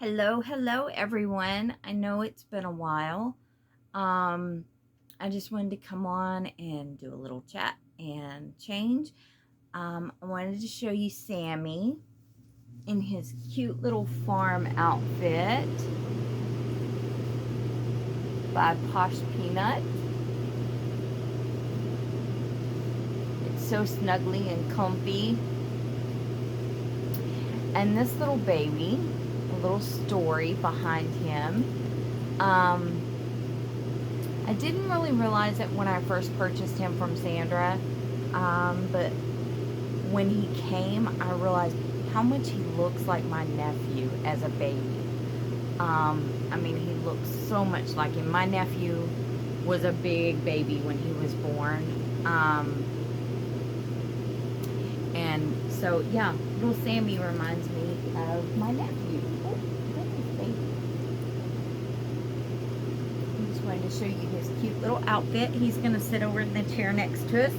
Hello everyone. I know it's been a while. I just wanted to come on and do a little chat and change. I wanted to show you Sammy in his cute little farm outfit by Posh Peanut. It's so snuggly and comfy. And this little baby, a little story behind him. I didn't really realize it when I first purchased him from Sandra, but when he came, I realized how much he looks like my nephew as a baby. I mean, he looks so much like him. My nephew was a big baby when he was born. And so, yeah, little Sammy reminds me of my nephew. Oh, goodness, baby. I just wanted to show you his cute little outfit. He's going to sit over in the chair next to us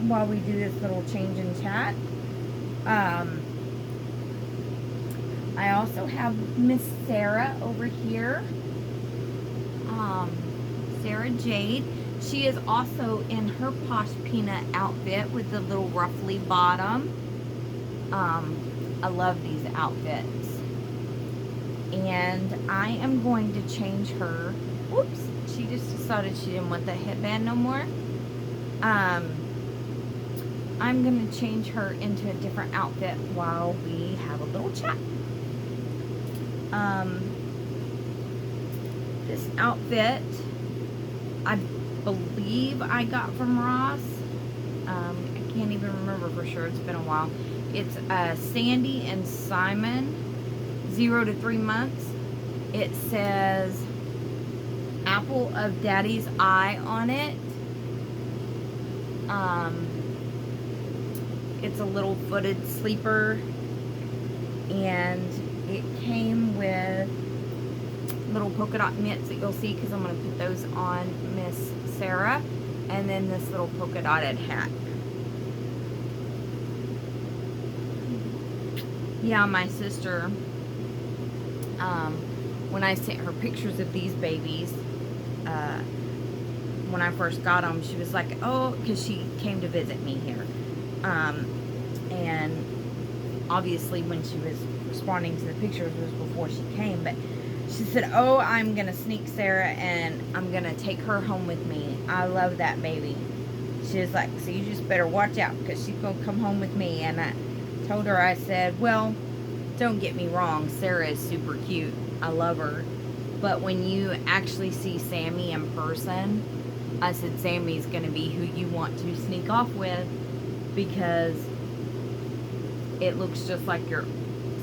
while we do this little change in chat. I also have Miss Sarah over here. Sarah Jade. She is also in her Posh Peanut outfit with the little ruffly bottom. I love these outfits. And I am going to change her. Whoops, she just decided she didn't want the headband no more. I'm going to change her into a different outfit while we have a little chat. This outfit, I believe I got from Ross. I can't even remember for sure. It's been a while. It's Sandy and Simon, 0 to 3 months. It says apple of daddy's eye on it. It's a little footed sleeper, and it came with little polka dot mitts that you'll see because I'm going to put those on Miss Sarah, and then this little polka dotted hat. Yeah, my sister, when I sent her pictures of these babies, when I first got them, she was like, oh, because she came to visit me here. And obviously when she was responding to the pictures was before she came, but she said, oh, I'm going to sneak Sarah and I'm going to take her home with me. I love that baby. She was like, so you just better watch out because she's going to come home with me. And I told her, I said, well, don't get me wrong. Sarah is super cute. I love her. But when you actually see Sammy in person, I said, Sammy's going to be who you want to sneak off with because it looks just like your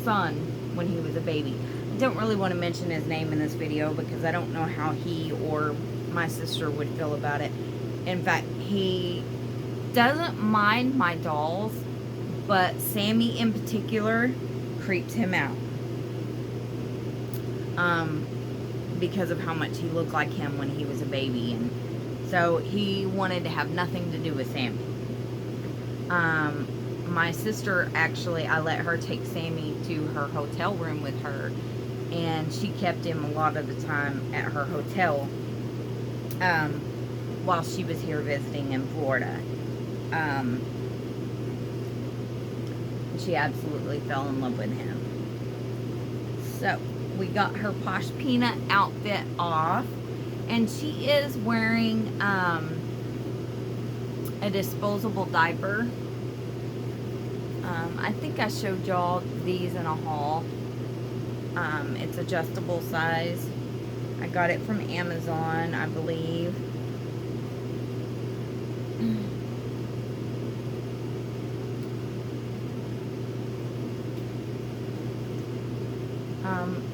son when he was a baby. I don't really want to mention his name in this video because I don't know how he or my sister would feel about it. In fact, he doesn't mind my dolls, but Sammy in particular creeps him out. Because of how much he looked like him when he was a baby, and so he wanted to have nothing to do with Sammy. My sister, actually, I let her take Sammy to her hotel room with her, and she kept him a lot of the time at her hotel while she was here visiting in Florida. She absolutely fell in love with him. So we got her Posh Peanut outfit off, and she is wearing a disposable diaper. I think I showed y'all these in a haul. It's adjustable size. I got it from Amazon, I believe.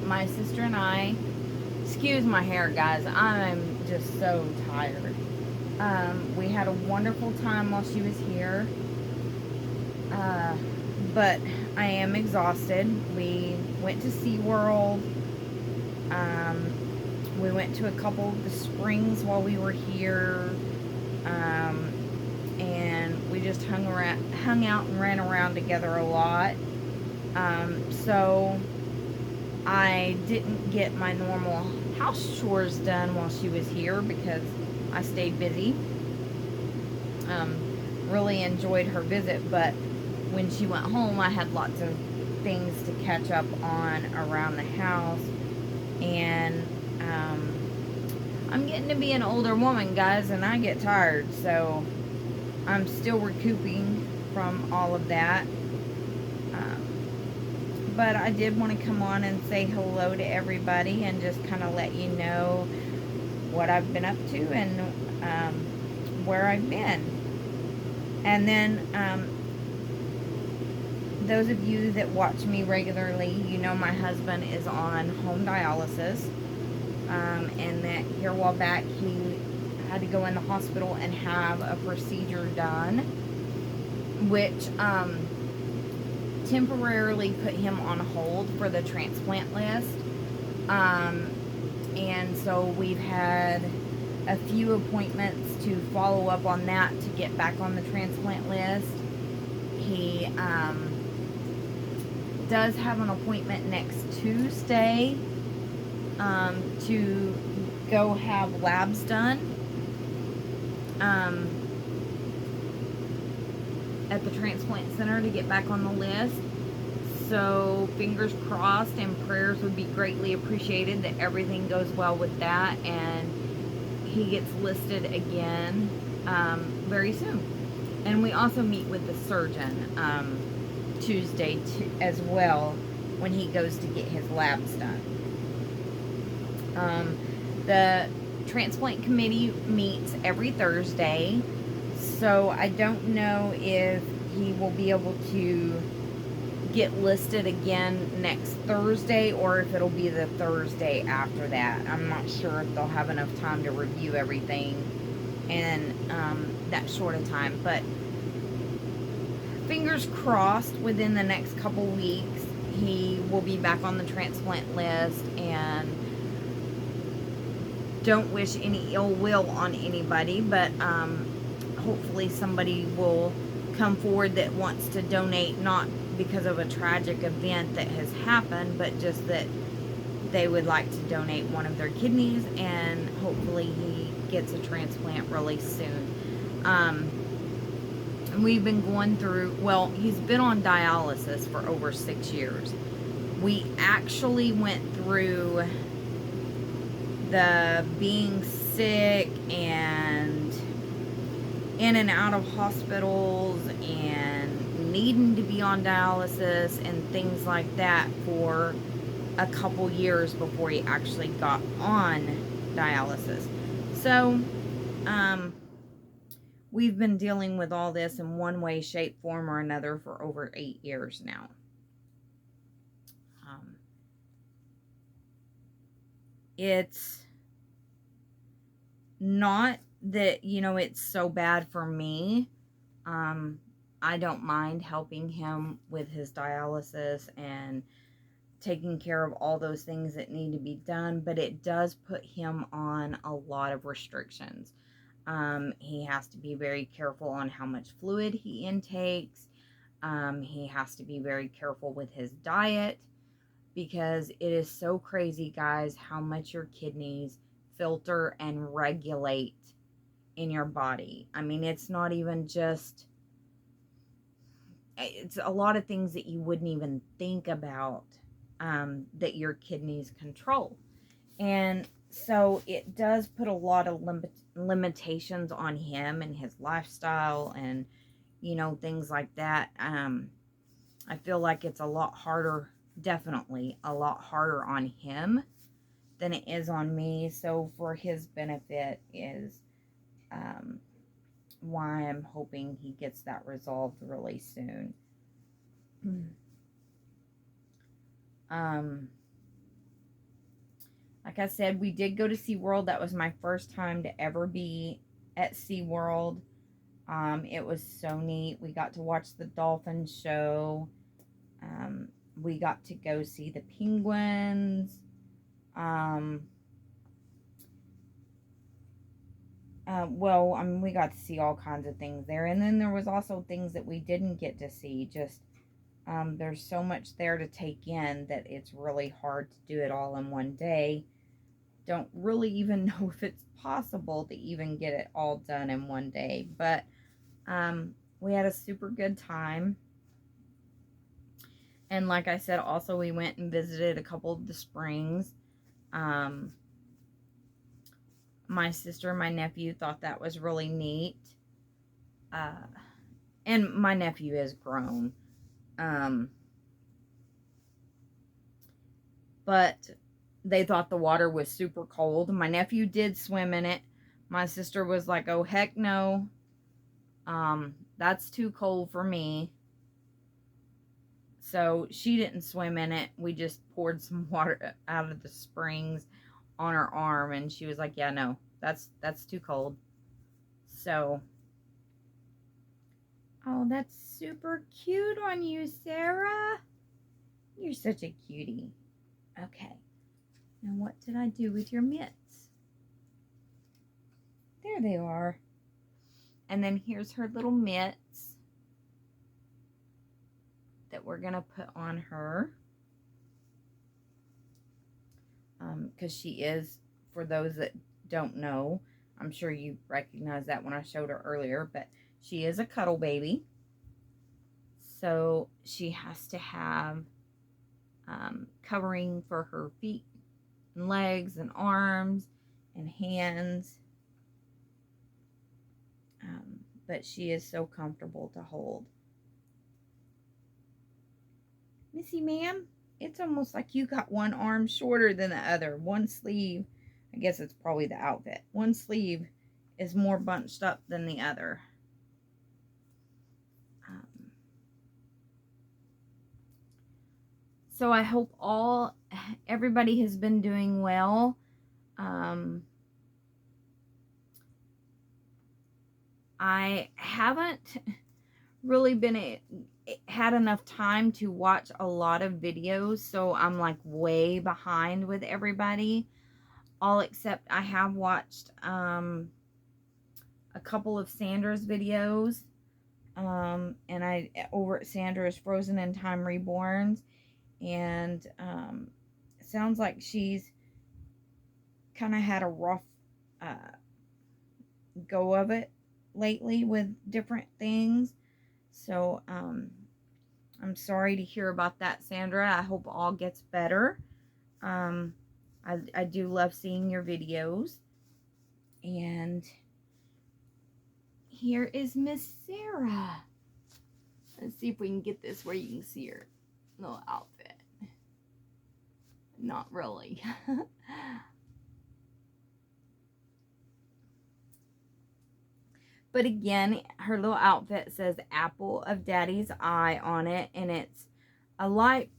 My sister and I, excuse my hair guys, I'm just so tired. We had a wonderful time while she was here, but I am exhausted. We went to SeaWorld. We went to a couple of the springs while we were here, and we just hung out and ran around together a lot. So I didn't get my normal house chores done while she was here because I stayed busy. Really enjoyed her visit, but when she went home, I had lots of things to catch up on around the house. And I'm getting to be an older woman, guys, and I get tired, so I'm still recouping from all of that. But I did want to come on and say hello to everybody and just kind of let you know what I've been up to and where I've been. And then those of you that watch me regularly, you know my husband is on home dialysis, and that here a while back he had to go in the hospital and have a procedure done, which temporarily put him on hold for the transplant list. And so we've had a few appointments to follow up on that to get back on the transplant list. He does have an appointment next Tuesday to go have labs done at the transplant center to get back on the list. So fingers crossed and prayers would be greatly appreciated that everything goes well with that and he gets listed again very soon. And we also meet with the surgeon Tuesday as well when he goes to get his labs done. The transplant committee meets every Thursday, so I don't know if he will be able to get listed again next Thursday or if it'll be the Thursday after that. I'm not sure if they'll have enough time to review everything in that short of time, but fingers crossed within the next couple weeks he will be back on the transplant list. And don't wish any ill will on anybody, but hopefully somebody will come forward that wants to donate, not because of a tragic event that has happened, but just that they would like to donate one of their kidneys, and hopefully he gets a transplant really soon. We've been going through, well, he's been on dialysis for over 6 years. We actually went through the being sick and in and out of hospitals and needing to be on dialysis and things like that for a couple years before he actually got on dialysis. So we've been dealing with all this in one way, shape, form, or another for over 8 years now. It's not that, you know, it's so bad for me. I don't mind helping him with his dialysis and taking care of all those things that need to be done, but it does put him on a lot of restrictions. He has to be very careful on how much fluid he intakes. He has to be very careful with his diet, because it is so crazy, guys, how much your kidneys filter and regulate in your body. I mean, it's not even just, it's a lot of things that you wouldn't even think about that your kidneys control. And so it does put a lot of limitations on him and his lifestyle and, you know, things like that. I feel like it's a lot harder, definitely a lot harder on him than it is on me. So for his benefit is why I'm hoping he gets that resolved really soon. Like I said, we did go to SeaWorld. That was my first time to ever be at SeaWorld. It was so neat. We got to watch the dolphin show. We got to go see the penguins. Well, I mean, we got to see all kinds of things there. And then there was also things that we didn't get to see. Just There's so much there to take in that it's really hard to do it all in one day. Don't really even know if it's possible to even get it all done in one day, but we had a super good time. And like I said, also we went and visited a couple of the springs. My sister and my nephew thought that was really neat. And my nephew is grown. But they thought the water was super cold. My nephew did swim in it. My sister was like, oh, heck no. That's too cold for me. So she didn't swim in it. We just poured some water out of the springs on her arm, and she was like, yeah, no, that's too cold. So, oh, that's super cute on you, Sarah. You're such a cutie. Okay. Now what did I do with your mitts? There they are. And then here's her little mitts that we're going to put on her. Because she is, for those that don't know, I'm sure you recognize that when I showed her earlier, but she is a cuddle baby. So she has to have covering for her feet and legs and arms and hands. But she is so comfortable to hold. Missy, ma'am, it's almost like you got one arm shorter than the other. One sleeve, I guess it's probably the outfit. One sleeve is more bunched up than the other. So I hope everybody has been doing well. I haven't really had enough time to watch a lot of videos, so I'm like way behind with everybody. All except I have watched a couple of Sandra's videos, and I over at Sandra's Frozen in Time Reborns, and it sounds like she's kind of had a rough go of it lately with different things. So I'm sorry to hear about that, Sandra. I hope all gets better. I do love seeing your videos. And here is Miss Sarah. Let's see if we can get this where you can see her little outfit. Not really. But again, her little outfit says Apple of Daddy's Eye on it. And it's a light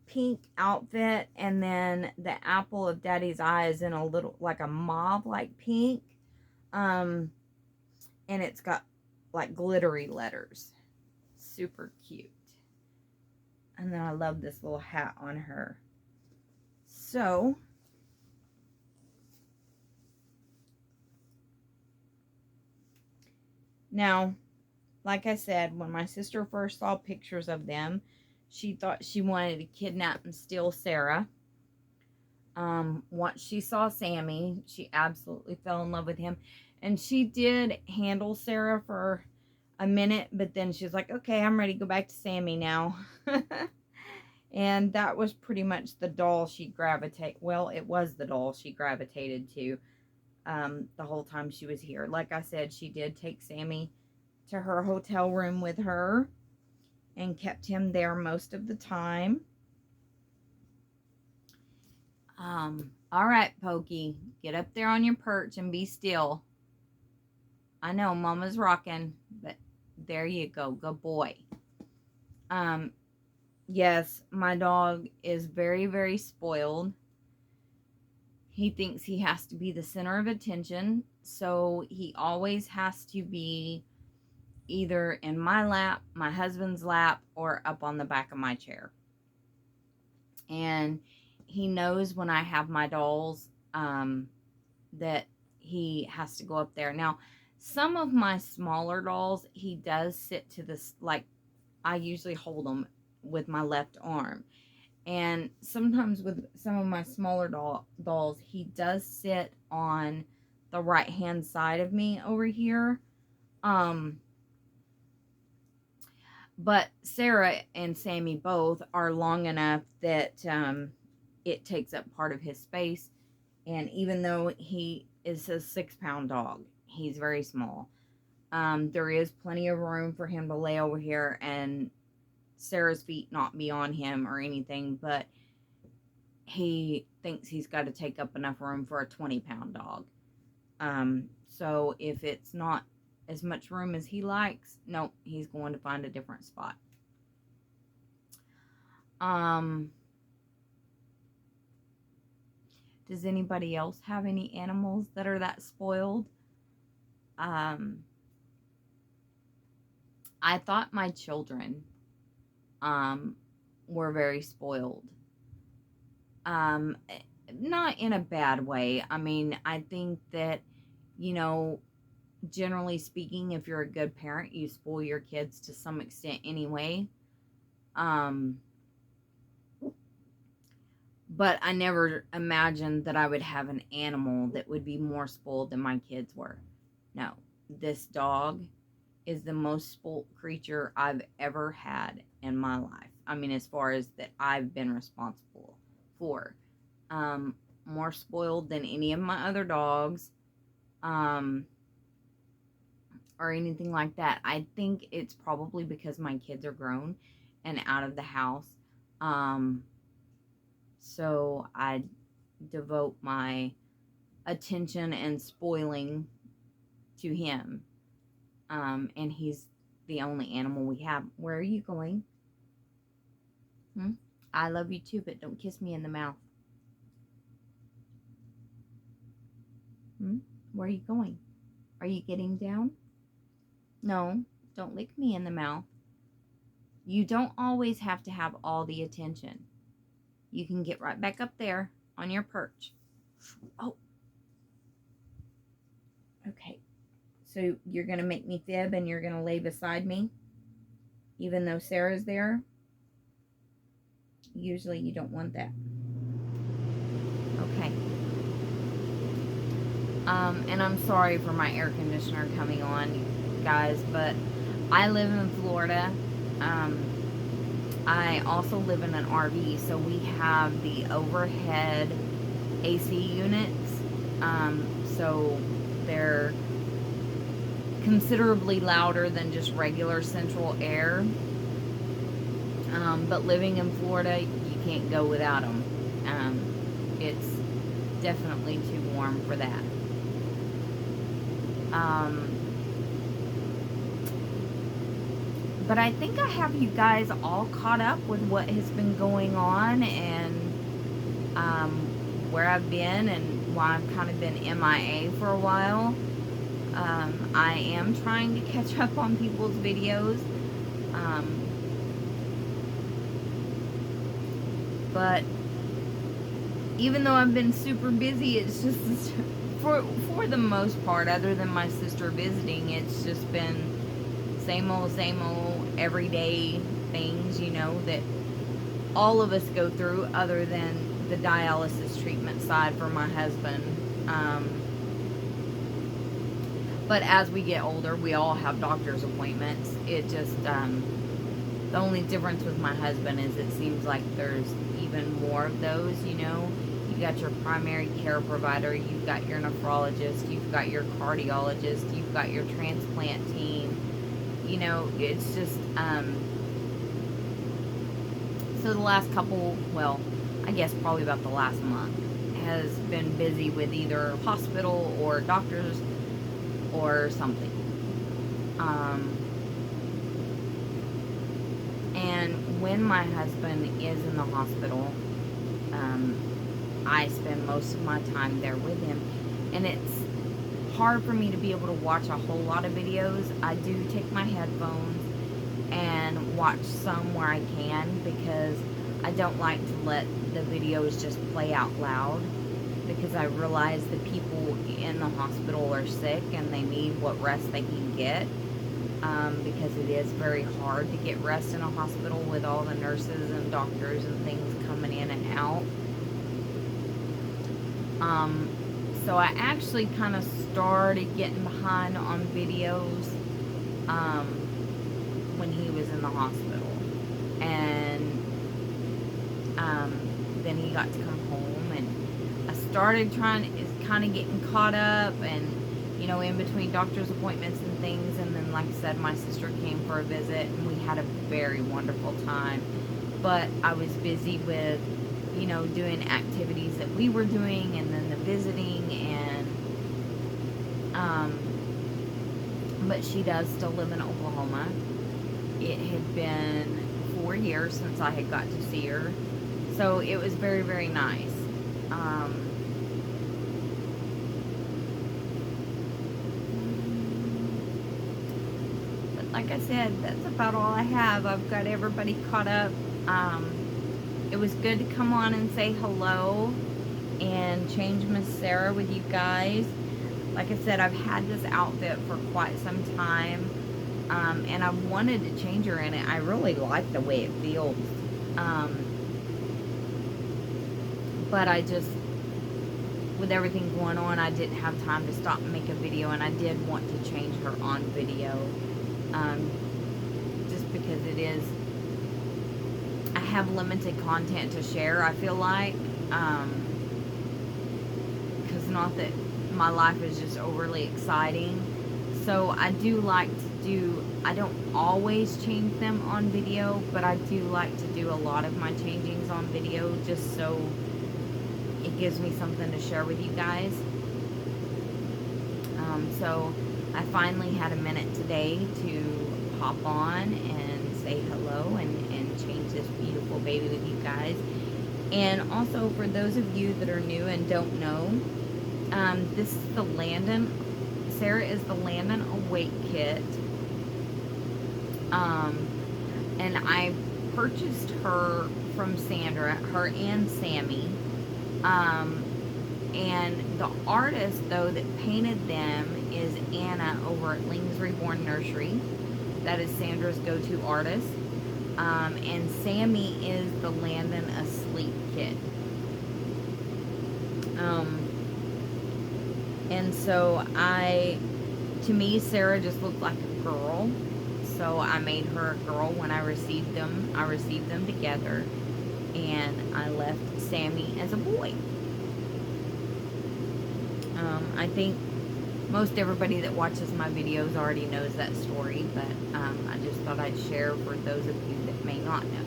pink outfit. And then the apple of Daddy's Eye is in a little, like a mauve-like pink. And it's got like glittery letters. Super cute. And then I love this little hat on her. So, now, like I said, when my sister first saw pictures of them, she thought she wanted to kidnap and steal Sarah. Once she saw Sammy, she absolutely fell in love with him. And she did handle Sarah for a minute, but then she was like, okay, I'm ready to go back to Sammy now. And that was pretty much the doll she gravitated. Well, it was the doll she gravitated to the whole time she was here. Like I said, she did take Sammy to her hotel room with her and kept him there most of the time. All right, Pokey, get up there on your perch and be still. I know Mama's rocking, but there you go. Good boy. Yes, my dog is very, very spoiled. He thinks he has to be the center of attention, so he always has to be either in my lap, my husband's lap, or up on the back of my chair. And he knows when I have my dolls that he has to go up there. Now, some of my smaller dolls, he does sit to this, like, I usually hold them with my left arm. And sometimes with some of my smaller dolls, he does sit on the right hand side of me over here. But Sarah and Sammy both are long enough that it takes up part of his space. And even though he is a 6-pound dog, he's very small. There is plenty of room for him to lay over here and Sarah's feet not be on him or anything, but he thinks he's got to take up enough room for a 20-pound dog. So if it's not as much room as he likes, nope, he's going to find a different spot. Does anybody else have any animals that are that spoiled? I thought my children were very spoiled. Not in a bad way. I mean, I think that, you know, generally speaking, if you're a good parent, you spoil your kids to some extent anyway. But I never imagined that I would have an animal that would be more spoiled than my kids were. No, this dog is the most spoiled creature I've ever had in my life. I mean, as far as that I've been responsible for. More spoiled than any of my other dogs. Or anything like that. I think it's probably because my kids are grown and out of the house. So I devote my attention and spoiling to him. And he's the only animal we have. Where are you going? I love you too, but don't kiss me in the mouth. Where are you going? Are you getting down? No, don't lick me in the mouth. You don't always have to have all the attention. You can get right back up there on your perch. Oh. Okay. So you're going to make me fib and you're going to lay beside me? Even though Sarah's there? Usually you don't want that. Okay. And I'm sorry for my air conditioner coming on, guys, but I live in Florida. I also live in an RV, so we have the overhead AC units. So they're considerably louder than just regular central air. But living in Florida, you can't go without them. It's definitely too warm for that. But I think I have you guys all caught up with what has been going on and where I've been and why I've kind of been MIA for a while. I am trying to catch up on people's videos. But even though I've been super busy, it's just for the most part, other than my sister visiting, it's just been same old everyday things, you know, that all of us go through, other than the dialysis treatment side for my husband. But as we get older, we all have doctor's appointments. It just, the only difference with my husband is it seems like there's even more of those, you know. You got your primary care provider, you've got your nephrologist, you've got your cardiologist, you've got your transplant team. You know, it's just, so the last couple, well, I guess probably about the last month, has been busy with either hospital or doctors or something. And when my husband is in the hospital, I spend most of my time there with him, and it's hard for me to be able to watch a whole lot of videos. I do take my headphones and watch some where I can, because I don't like to let the videos just play out loud, because I realize the people in the hospital are sick and they need what rest they can get. because it is very hard to get rest in a hospital with all the nurses and doctors and things coming in and out. So I actually kind of started getting behind on videos when he was in the hospital, and then he got to come home, and I started kind of getting caught up, and in between doctor's appointments and things. And then, like I said, my sister came for a visit, and we had a very wonderful time. But I was busy with, doing activities that we were doing, and then the visiting, and, but she does still live in Oklahoma. It had been 4 years since I had got to see her. So it was very, very nice. Like I said, that's about all I have. I've got everybody caught up. It was good to come on and say hello and change Miss Sarah with you guys. Like I said, I've had this outfit for quite some time, and I wanted to change her in it. I really like the way it feels. But I just, with everything going on, I didn't have time to stop and make a video, and I did want to change her on video. Just because I have limited content to share, I feel like, because not that my life is just overly exciting. So I do like to I don't always change them on video, but I do like to do a lot of my changings on video, just so it gives me something to share with you guys. So I finally had a minute today to hop on and say hello and change this beautiful baby with you guys. And also, for those of you that are new and don't know, this is the Landon. Sarah is the Landon Awake kit. And I purchased her from Sandra, her and Sammy. And the artist, though, that painted them is Anna over at Ling's Reborn Nursery. That is Sandra's go-to artist. And Sammy is the Landon Asleep kit. And so to me, Sarah just looked like a girl. So I made her a girl when I received them. I received them together. And I left Sammy as a boy. I think most everybody that watches my videos already knows that story, but I just thought I'd share for those of you that may not know.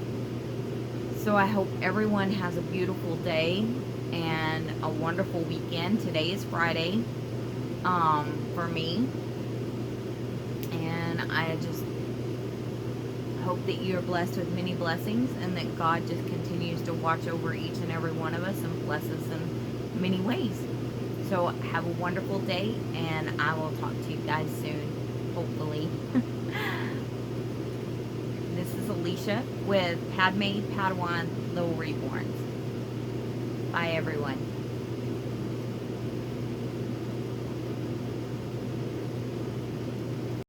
So I hope everyone has a beautiful day and a wonderful weekend. Today is Friday for me, and I just hope that you are blessed with many blessings, and that God just continues to watch over each and every one of us and bless us in many ways. So have a wonderful day, and I will talk to you guys soon, hopefully. This is Alicia with Padme Padawan Little Reborns. Bye, everyone.